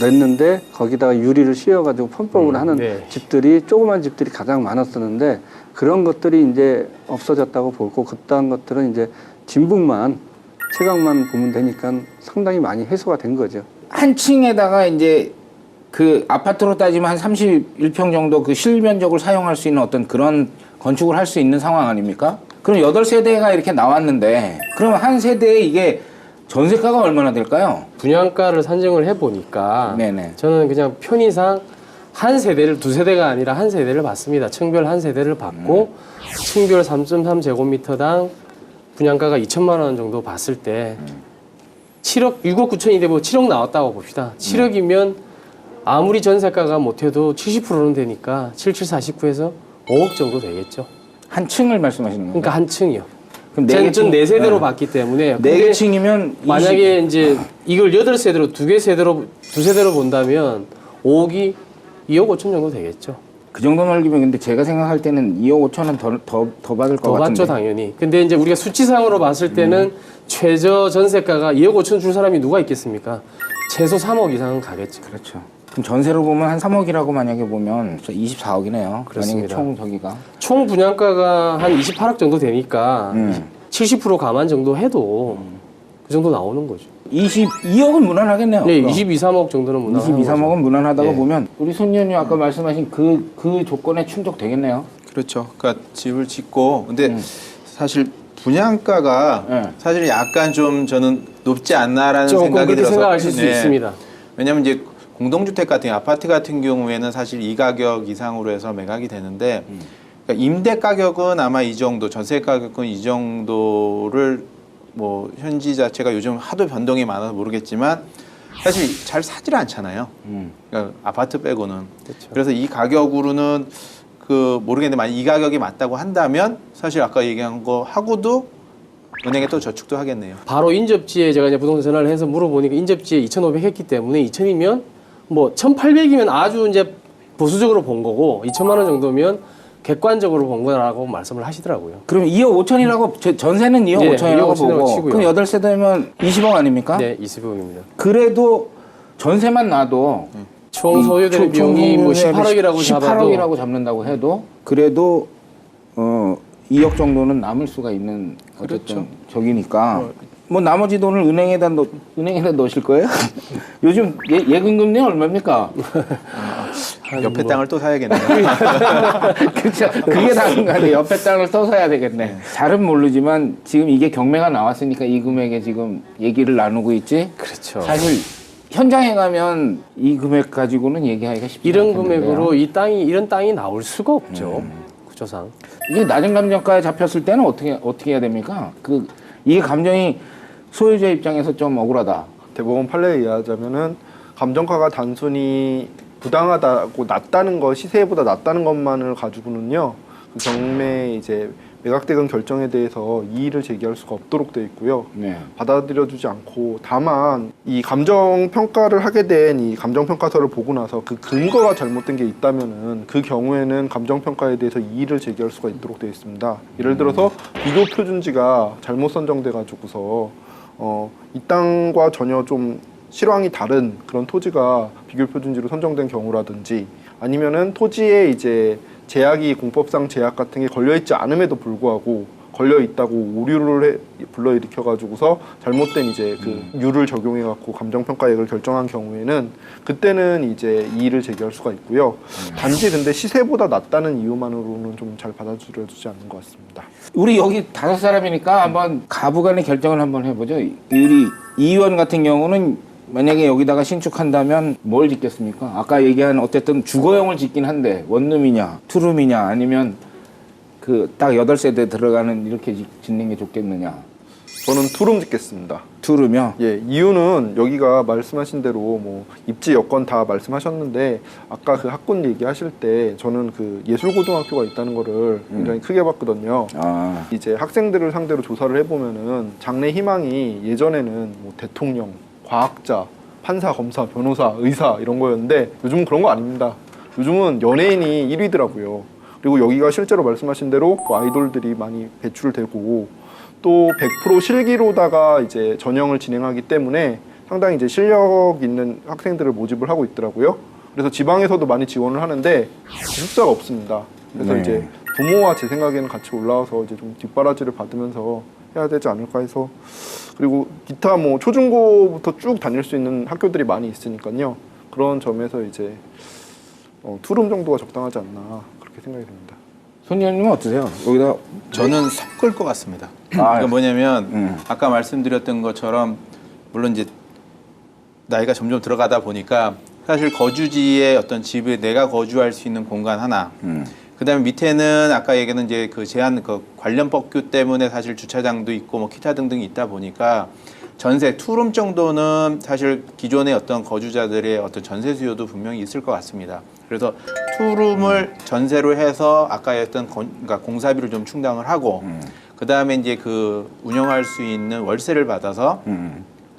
냈는데 거기다가 유리를 씌워가지고 펌법을 하는 네. 집들이 조그만 집들이 가장 많았었는데 그런 것들이 이제 없어졌다고 보고 그딴 것들은 이제 진북만 채광만 보면 되니까 상당히 많이 해소가 된 거죠. 한 층에다가 이제 그 아파트로 따지면 한 31평 정도 그 실면적을 사용할 수 있는 어떤 그런 건축을 할 수 있는 상황 아닙니까? 그럼 8세대가 이렇게 나왔는데 그러면 한 세대에 이게 전세가가 얼마나 될까요? 분양가를 산정을 해보니까 네네. 저는 그냥 편의상 한 세대를 두 세대가 아니라 한 세대를 받습니다. 층별 한 세대를 받고 층별 3.3제곱미터당 분양가가 2천만 원 정도 봤을 때 7억, 6억 9천이 되고 7억 나왔다고 봅시다. 7억이면 아무리 전세가가 못해도 70%는 되니까 7749에서 5억 정도 되겠죠. 한 층을 말씀하시는 건가요? 그러니까 한 층이요. 그럼 전 층- 4세대로 네. 봤기 때문에 네 근데 층이면 만약에 이제 이걸 8세대로 두 세대로 본다면 5억이 2억 5천 정도 되겠죠. 그 정도 넓이면 근데 제가 생각할 때는 2억 5천은 더 받을 것 더 같은데. 받죠 당연히. 근데 이제 우리가 수치상으로 봤을 때는 최저 전세가가 2억 5천 줄 사람이 누가 있겠습니까? 최소 3억 이상은 가겠죠. 그렇죠. 그럼 전세로 보면 한 3억이라고 만약에 보면 24억이네요. 만약에 그렇습니다. 총 저기가. 총 분양가가 한 28억 정도 되니까 70% 감안 정도 해도 그 정도 나오는 거죠. 22억은 무난하겠네요. 네, 그럼. 22, 3억 정도는 무난한 22, 3억은 무난하다고 예. 보면 우리 손 의원님 아까 말씀하신 그 조건에 충족되겠네요. 그렇죠. 그러니까 집을 짓고 근데 사실 분양가가 네. 사실 약간 좀 저는 높지 않나라는 조금 생각이 그렇게 들어서 생각하실 수 네. 있습니다. 왜냐하면 이제 공동주택 같은 아파트 같은 경우에는 사실 이 가격 이상으로 해서 매각이 되는데 그러니까 임대 가격은 아마 이 정도, 전세 가격은 이 정도를 뭐 현지 자체가 요즘 하도 변동이 많아서 모르겠지만 사실 잘 사질 않잖아요. 그러니까 아파트 빼고는. 그렇죠. 그래서 이 가격으로는 그 모르겠는데 만약 이 가격이 맞다고 한다면 사실 아까 얘기한 거 하고도 은행에 또 저축도 하겠네요. 바로 인접지에 제가 이제 부동산 전화를 해서 물어보니까 인접지에 2,500 했기 때문에 2,000이면 뭐 1,800이면 아주 이제 보수적으로 본 거고 2천만 원 정도면 객관적으로 본 거라고 말씀을 하시더라고요. 그럼 2억 5천이라고 전세는 2억 네, 5천이라고 2억 5천이라고 보고 치고요. 그럼 8세대면 20억 아닙니까? 네, 20억입니다. 그래도 전세만 놔도 총 소요되는 비용이 뭐 18억이라고 잡아도 18억이라고 잡는다고 해도 그래도 2억 정도는 남을 수가 있는 어쨌든 그렇죠. 저기니까 뭐 나머지 돈을 은행에다 넣으실 거예요? 요즘 예금금리 얼마입니까? 옆에 땅을 또 사야겠네요. 그렇죠. 그게 다른 거 아니에요. 옆에 땅을 또 사야 되겠네. 잘은 모르지만 지금 이게 경매가 나왔으니까 이 금액에 지금 얘기를 나누고 있지. 그렇죠. 사실 현장에 가면 이 금액 가지고는 얘기하기가 쉽지 이런 않겠는데요. 금액으로 이런 땅이 나올 수가 없죠. 구조상. 이게 낮은 감정가에 잡혔을 때는 어떻게 해야 됩니까? 이게 감정이 소유자 입장에서 좀 억울하다. 대법원 판례에 의하자면은 감정가가 단순히 부당하다고 낮다는 것, 시세보다 낮다는 것만을 가지고는요, 그 경매 이제 매각대금 결정에 대해서 이의를 제기할 수가 없도록 되어 있고요. 네. 받아들여주지 않고 다만 이 감정 평가를 하게 된 이 감정 평가서를 보고 나서 그 근거가 잘못된 게 있다면은 그 경우에는 감정 평가에 대해서 이의를 제기할 수가 있도록 되어 있습니다. 예를 들어서 비교 표준지가 잘못 선정돼 가지고서 이 땅과 전혀 좀 실황이 다른 그런 토지가 비교 표준지로 선정된 경우라든지 아니면은 토지에 이제 제약이 공법상 제약 같은 게 걸려있지 않음에도 불구하고 걸려있다고 오류를 불러일으켜가지고서 잘못된 이제 그 율을 적용해갖고 감정평가액을 결정한 경우에는 그때는 이제 이의를 제기할 수가 있고요. 단지 근데 시세보다 낮다는 이유만으로는 좀 잘 받아들여지지 않는 것 같습니다. 우리 여기 5사람이니까 한번 가부간의 결정을 한번 해보죠. 우리 이 의원 같은 경우는 만약에 여기다가 신축한다면 뭘 짓겠습니까? 아까 얘기한 어쨌든 주거용을 짓긴 한데 원룸이냐 투룸이냐 아니면 그 딱 8세대 들어가는 이렇게 짓는 게 좋겠느냐. 저는 투룸 짓겠습니다. 투룸이요? 예, 이유는 여기가 말씀하신 대로 뭐 입지 여건 다 말씀하셨는데 아까 그 학군 얘기하실 때 저는 그 예술고등학교가 있다는 거를 굉장히 크게 봤거든요. 아, 이제 학생들을 상대로 조사를 해보면은 장래 희망이 예전에는 뭐 대통령, 과학자, 판사, 검사, 변호사, 의사 이런 거였는데 요즘은 그런 거 아닙니다. 요즘은 연예인이 1위더라고요. 그리고 여기가 실제로 말씀하신 대로 또 아이돌들이 많이 배출되고 또 100% 실기로다가 이제 전형을 진행하기 때문에 상당히 이제 실력 있는 학생들을 모집을 하고 있더라고요. 그래서 지방에서도 많이 지원을 하는데 기숙사가 없습니다. 그래서 네. 이제 부모와 제 생각에는 같이 올라와서 이제 좀 뒷바라지를 받으면서 해야 되지 않을까 해서 그리고 기타 뭐 초중고부터 쭉 다닐 수 있는 학교들이 많이 있으니까요. 그런 점에서 이제 투룸 정도가 적당하지 않나 그렇게 생각이 듭니다. 손 의원님은 어떠세요? 여기다 저는 섞을 것 같습니다. 아, 그러니까 뭐냐면 아까 말씀드렸던 것처럼 물론 이제 나이가 점점 들어가다 보니까 사실 거주지의 어떤 집에 내가 거주할 수 있는 공간 하나, 그다음에 밑에는 아까 얘기는 이제 그 제한 그 관련 법규 때문에 사실 주차장도 있고 뭐 기타 등등이 있다 보니까 전세 투룸 정도는 사실 기존의 어떤 거주자들의 어떤 전세 수요도 분명히 있을 것 같습니다. 그래서 투룸을 전세로 해서 아까 했던 그러니까 공사비를 좀 충당을 하고 그다음에 이제 그 운영할 수 있는 월세를 받아서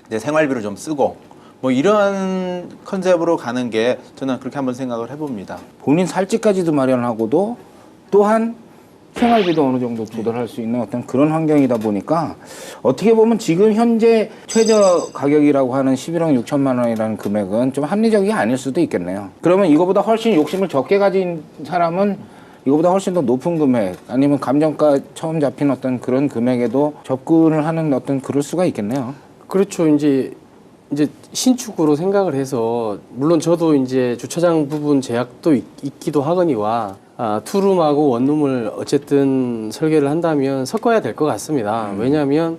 이제 생활비를 좀 쓰고 뭐 이런 컨셉으로 가는 게 저는 그렇게 한번 생각을 해봅니다. 본인 살집까지도 마련하고도 또한 생활비도 어느 정도 조달할 수 있는 어떤 그런 환경이다 보니까 어떻게 보면 지금 현재 최저 가격이라고 하는 11억 6천만 원이라는 금액은 좀 합리적이 아닐 수도 있겠네요. 그러면 이거보다 훨씬 욕심을 적게 가진 사람은 이거보다 훨씬 더 높은 금액 아니면 감정가 처음 잡힌 어떤 그런 금액에도 접근을 하는 어떤 그럴 수가 있겠네요. 그렇죠. 이제 신축으로 생각을 해서 물론 저도 이제 주차장 부분 제약도 있기도 하거니와 투룸하고 원룸을 어쨌든 설계를 한다면 섞어야 될 것 같습니다. 왜냐하면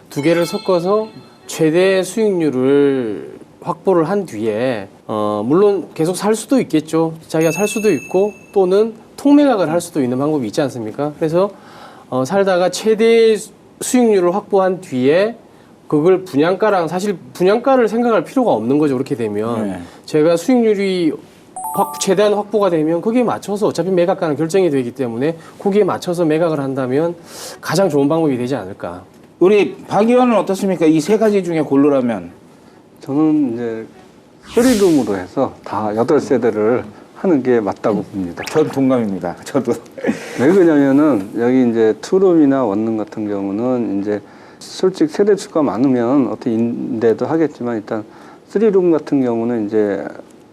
두 개를 섞어서 최대 수익률을 확보를 한 뒤에 물론 계속 살 수도 있겠죠. 자기가 살 수도 있고 또는 통매각을 할 수도 있는 방법이 있지 않습니까? 그래서 살다가 최대 수익률을 확보한 뒤에 그걸 분양가랑 사실 분양가를 생각할 필요가 없는 거죠. 그렇게 되면 네. 제가 수익률이 최대한 확보가 되면 거기에 맞춰서 어차피 매각가는 결정이 되기 때문에 거기에 맞춰서 매각을 한다면 가장 좋은 방법이 되지 않을까. 우리 박 의원은 어떻습니까? 이 세 가지 중에 고르라면. 저는 이제 3룸으로 해서 다 8세대를 하는 게 맞다고 봅니다. 전 동감입니다. 저도. 왜 그러냐면은 여기 이제 투룸이나 원룸 같은 경우는 이제 솔직히 세대수가 많으면 어떻게 임대도 하겠지만 일단 3룸 같은 경우는 이제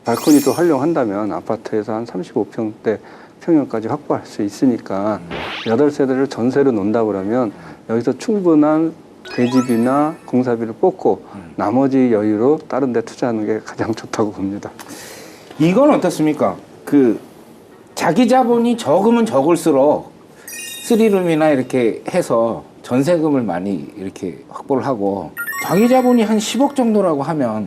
발코니도 활용한다면 아파트에서 한 35평대 평형까지 확보할 수 있으니까 8세대를 전세로 놓는다 그러면 여기서 충분한 대지비나 공사비를 뽑고 나머지 여유로 다른 데 투자하는 게 가장 좋다고 봅니다. 이건 어떻습니까? 그 자기 자본이 적으면 적을수록 3룸이나 이렇게 해서 전세금을 많이 이렇게 확보를 하고 자기 자본이 한 10억 정도라고 하면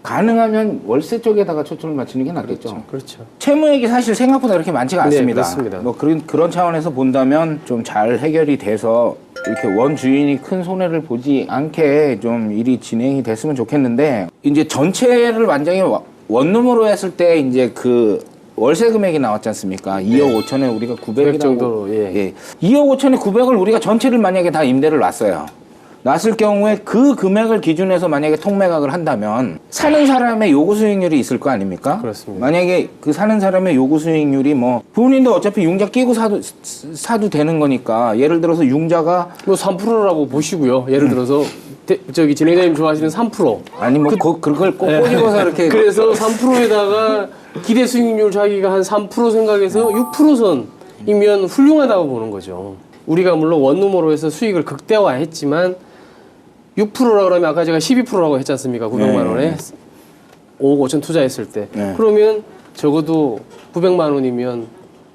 가능하면 월세 쪽에다가 초점을 맞추는 게 낫겠죠. 그렇죠. 채무액이 사실 생각보다 그렇게 많지가 네, 않습니다. 그렇습니다. 뭐 그런 차원에서 본다면 좀 잘 해결이 돼서 이렇게 원주인이 큰 손해를 보지 않게 좀 일이 진행이 됐으면 좋겠는데 이제 전체를 완전히 원룸으로 했을 때 이제 그 월세 금액이 나왔지 않습니까? 2억 5천에 우리가 900이라고. 정도로, 예. 2억 5천에 900을 우리가 전체를 만약에 다 임대를 놨어요. 놨을 경우에 그 금액을 기준해서 만약에 통매각을 한다면 사는 사람의 요구 수익률이 있을 거 아닙니까? 그렇습니다. 만약에 그 사는 사람의 요구 수익률이 뭐 부모님도 어차피 융자 끼고 사도 되는 거니까 예를 들어서 융자가 뭐 3%라고 보시고요. 예를 들어서 저기 진행자님 좋아하시는 3%. 아니 뭐 그걸 꼭 꼬집어서 이렇게 그래서 3%에다가 기대 수익률 자기가 한 3% 생각해서 6% 선이면 훌륭하다고 보는 거죠. 우리가 물론 원룸으로 해서 수익을 극대화했지만 6%라 그러면 아까 제가 12%라고 했지 않습니까? 900만 원에 5억 5천 투자했을 때. 네. 그러면 적어도 900만 원이면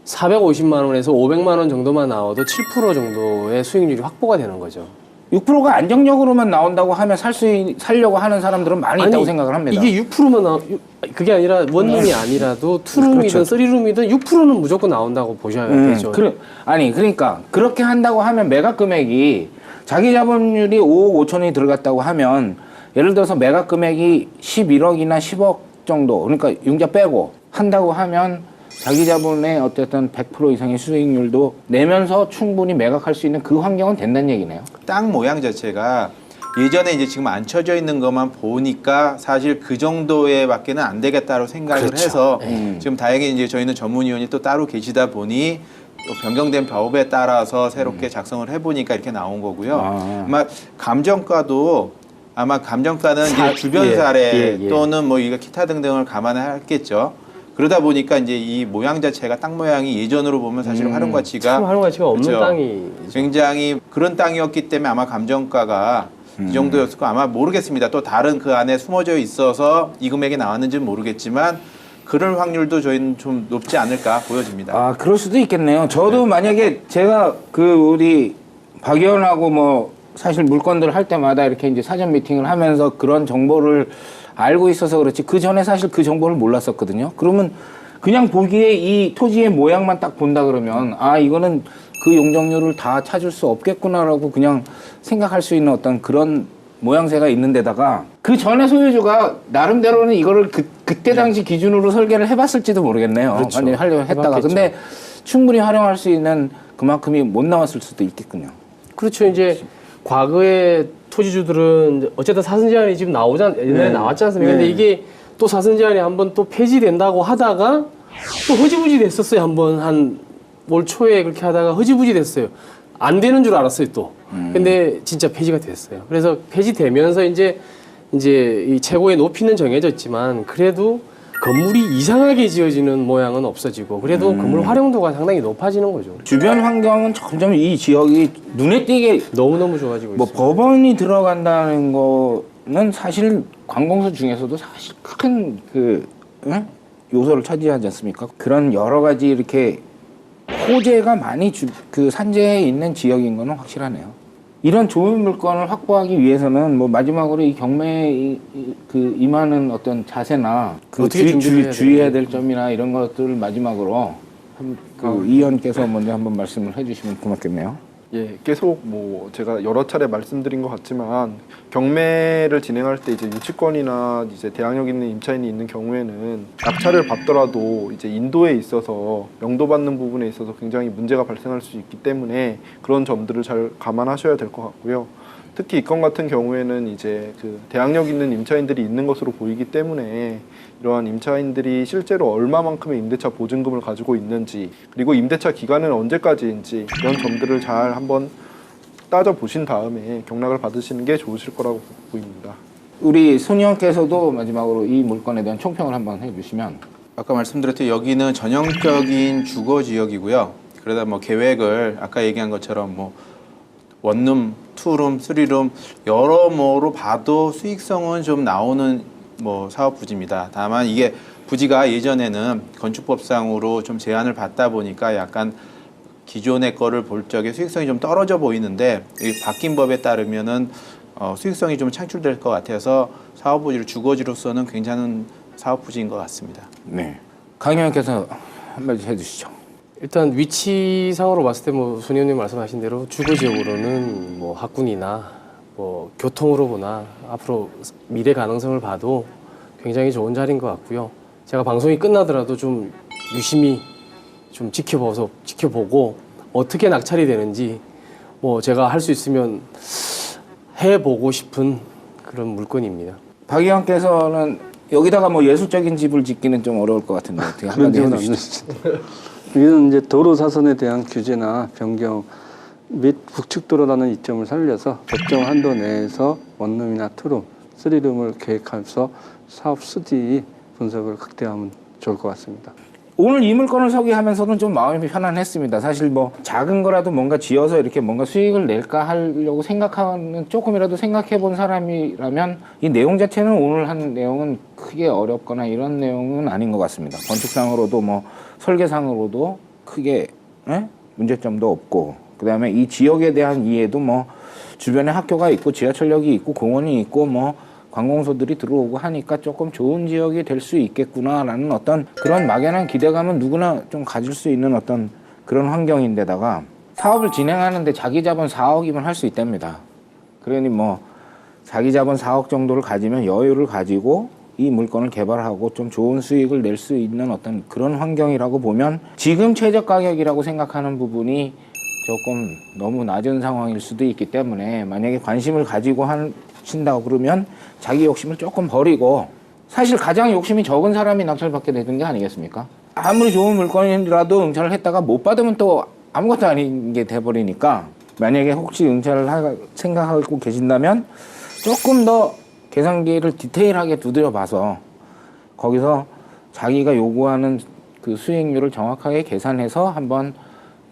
450만 원에서 500만 원 정도만 나와도 7% 정도의 수익률이 확보가 되는 거죠. 6%가 안정적으로만 나온다고 하면 살려고 하는 사람들은 많이 있다고 생각을 합니다. 이게 6%만 그게 아니라 원룸이 아니라도 투룸이든 그렇죠. 쓰리룸이든 6%는 무조건 나온다고 보셔야 되죠. 그러니까 그렇게 한다고 하면 매각 금액이 자기 자본율이 5억 5천이 들어갔다고 하면 예를 들어서 매각 금액이 11억이나 10억 정도 그러니까 융자 빼고 한다고 하면 자기 자본의 어쨌든 100% 이상의 수익률도 내면서 충분히 매각할 수 있는 그 환경은 된다는 얘기네요. 땅 모양 자체가 예전에 이제 지금 안 쳐져 있는 것만 보니까 사실 그 정도에 밖에는 안 되겠다고 생각을 그렇죠. 해서 지금 다행히 이제 저희는 전문위원이 또 따로 계시다 보니 또 변경된 법에 따라서 새롭게 작성을 해보니까 이렇게 나온 거고요. 아마 감정가도 아마 감정가는 이제 주변 사례 또는 뭐 이거 기타 등등을 감안했겠죠. 그러다 보니까 이제 이 모양 자체가 땅 모양이 예전으로 보면 사실 활용 가치가 참 활용 가치가 없는 그렇죠. 땅이 굉장히 그런 땅이었기 때문에 아마 감정가가 이 정도였을 거 아마 모르겠습니다. 또 다른 그 안에 숨어져 있어서 이 금액이 나왔는지는 모르겠지만 그럴 확률도 저희는 좀 높지 않을까 보여집니다. 아, 그럴 수도 있겠네요. 저도 만약에 제가 우리 박 의원하고 뭐 사실 물건들 할 때마다 이렇게 이제 사전 미팅을 하면서 그런 정보를 알고 있어서 그렇지 그 전에 사실 그 정보를 몰랐었거든요. 그러면 그냥 보기에 이 토지의 모양만 딱 본다 그러면 아 이거는 그 용적률을 다 찾을 수 없겠구나라고 그냥 생각할 수 있는 어떤 그런 모양새가 있는 데다가 그 전에 소유주가 나름대로는 이거를 그때 당시 기준으로 설계를 해봤을지도 모르겠네요. 그렇죠. 만약에 하려고 했다가. 해봤겠죠. 근데 충분히 활용할 수 있는 그만큼이 못 나왔을 수도 있겠군요. 그렇죠. 이제 과거에 토지주들은 어쨌든 사선 제한이 지금 옛날에 나왔지 않습니까? 근데 이게 또 사선 제한이 한번 또 폐지된다고 하다가 또 흐지부지 됐었어요. 한번 한 올 초에 그렇게 하다가 흐지부지 됐어요. 안 되는 줄 알았어요, 또. 근데 진짜 폐지가 됐어요. 그래서 폐지되면서 이제 이 최고의 높이는 정해졌지만 그래도 건물이 이상하게 지어지는 모양은 없어지고 그래도 건물 활용도가 상당히 높아지는 거죠. 주변 환경은 점점 이 지역이 눈에 띄게 너무너무 좋아지고 뭐 있어요. 법원이 들어간다는 거는 사실 관공서 중에서도 사실 큰 요소를 차지하지 않습니까? 그런 여러 가지 이렇게 호재가 많이 그 산재에 있는 지역인 거는 확실하네요. 이런 좋은 물건을 확보하기 위해서는 뭐 마지막으로 이 경매에 임하는 어떤 자세나 어떻게 주의해야 될 점이나 이런 것들을 마지막으로 이 의원께서 먼저 한번 말씀을 해주시면 고맙겠네요. 예, 계속 뭐 제가 여러 차례 말씀드린 것 같지만 경매를 진행할 때 이제 유치권이나 이제 대항력 있는 임차인이 있는 경우에는 낙찰을 받더라도 이제 인도에 있어서 영도받는 부분에 있어서 굉장히 문제가 발생할 수 있기 때문에 그런 점들을 잘 감안하셔야 될 것 같고요. 특히 이 건 같은 경우에는 이제 그 대항력 있는 임차인들이 있는 것으로 보이기 때문에 이러한 임차인들이 실제로 얼마만큼의 임대차 보증금을 가지고 있는지 그리고 임대차 기간은 언제까지인지 이런 점들을 잘 한번 따져보신 다음에 경락을 받으시는 게 좋으실 거라고 보입니다. 우리 손 의원께서도 마지막으로 이 물건에 대한 총평을 한번 해주시면. 아까 말씀드렸듯이 여기는 전형적인 주거 지역이고요. 그러다 뭐 계획을 아까 얘기한 것처럼 뭐 원룸, 투룸, 쓰리룸 여러모로 봐도 수익성은 좀 나오는 뭐 사업 부지입니다. 다만 이게 부지가 예전에는 건축법상으로 좀 제한을 받다 보니까 약간 기존의 거를 볼 적에 수익성이 좀 떨어져 보이는데 이 바뀐 법에 따르면은 수익성이 좀 창출될 것 같아서 사업 부지를 주거지로서는 괜찮은 사업 부지인 것 같습니다. 네. 강 의원께서 한마디 해주시죠. 일단 위치상으로 봤을 때 뭐 손 의원님 말씀하신 대로 주거 지역으로는 뭐 학군이나 뭐 교통으로 보나 앞으로 미래 가능성을 봐도 굉장히 좋은 자리인 것 같고요. 제가 방송이 끝나더라도 좀 유심히 좀 지켜보고 어떻게 낙찰이 되는지 뭐 제가 할 수 있으면 해보고 싶은 그런 물건입니다. 박 의원께서는 여기다가 뭐 예술적인 집을 짓기는 좀 어려울 것 같은데 어떻게 한마디 해주시죠. 이건 이제 도로 사선에 대한 규제나 변경 및 북측도로라는 이점을 살려서 적정 한도 내에서 원룸이나 투룸, 쓰리룸을 계획하면서 사업 수지 분석을 극대화하면 좋을 것 같습니다. 오늘 이 물건을 소개하면서는 좀 마음이 편안했습니다. 사실 뭐 작은 거라도 뭔가 지어서 이렇게 뭔가 수익을 낼까 하려고 생각하는, 조금이라도 생각해 본 사람이라면 이 내용 자체는 오늘 한 내용은 크게 어렵거나 이런 내용은 아닌 것 같습니다. 건축상으로도 뭐 설계상으로도 크게 문제점도 없고, 그다음에 이 지역에 대한 이해도 뭐 주변에 학교가 있고 지하철역이 있고 공원이 있고 뭐 관공서들이 들어오고 하니까 조금 좋은 지역이 될 수 있겠구나라는 어떤 그런 막연한 기대감은 누구나 좀 가질 수 있는 어떤 그런 환경인데다가, 사업을 진행하는데 자기 자본 4억이면 할 수 있답니다. 그러니 뭐 자기 자본 4억 정도를 가지면 여유를 가지고 이 물건을 개발하고 좀 좋은 수익을 낼 수 있는 어떤 그런 환경이라고 보면, 지금 최저 가격이라고 생각하는 부분이 조금 너무 낮은 상황일 수도 있기 때문에, 만약에 관심을 가지고 하신다고 그러면 자기 욕심을 조금 버리고, 사실 가장 욕심이 적은 사람이 낙찰 받게 되는 게 아니겠습니까? 아무리 좋은 물건이라도 응찰을 했다가 못 받으면 또 아무것도 아닌 게 돼버리니까, 만약에 혹시 응찰을 생각하고 계신다면 조금 더 계산기를 디테일하게 두드려 봐서 거기서 자기가 요구하는 그 수익률을 정확하게 계산해서 한번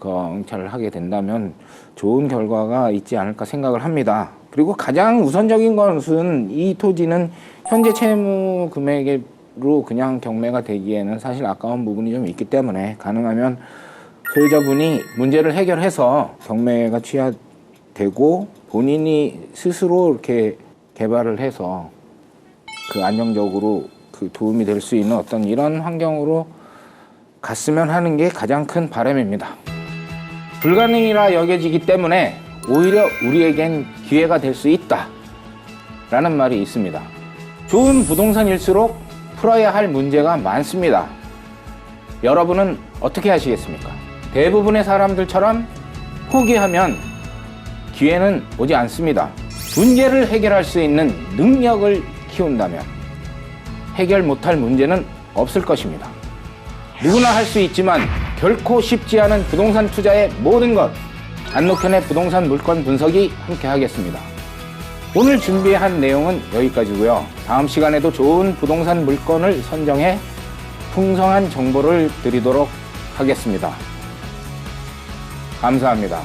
응찰을 하게 된다면 좋은 결과가 있지 않을까 생각을 합니다. 그리고 가장 우선적인 것은 이 토지는 현재 채무 금액으로 그냥 경매가 되기에는 사실 아까운 부분이 좀 있기 때문에, 가능하면 소유자분이 문제를 해결해서 경매가 취하되고 본인이 스스로 이렇게 개발을 해서 그 안정적으로 그 도움이 될 수 있는 어떤 이런 환경으로 갔으면 하는 게 가장 큰 바람입니다. 불가능이라 여겨지기 때문에 오히려 우리에겐 기회가 될 수 있다 라는 말이 있습니다. 좋은 부동산일수록 풀어야 할 문제가 많습니다. 여러분은 어떻게 하시겠습니까? 대부분의 사람들처럼 포기하면 기회는 오지 않습니다. 문제를 해결할 수 있는 능력을 키운다면 해결 못할 문제는 없을 것입니다. 누구나 할 수 있지만 결코 쉽지 않은 부동산 투자의 모든 것, 안노현의 부동산 물건 분석이 함께 하겠습니다. 오늘 준비한 내용은 여기까지고요. 다음 시간에도 좋은 부동산 물건을 선정해 풍성한 정보를 드리도록 하겠습니다. 감사합니다.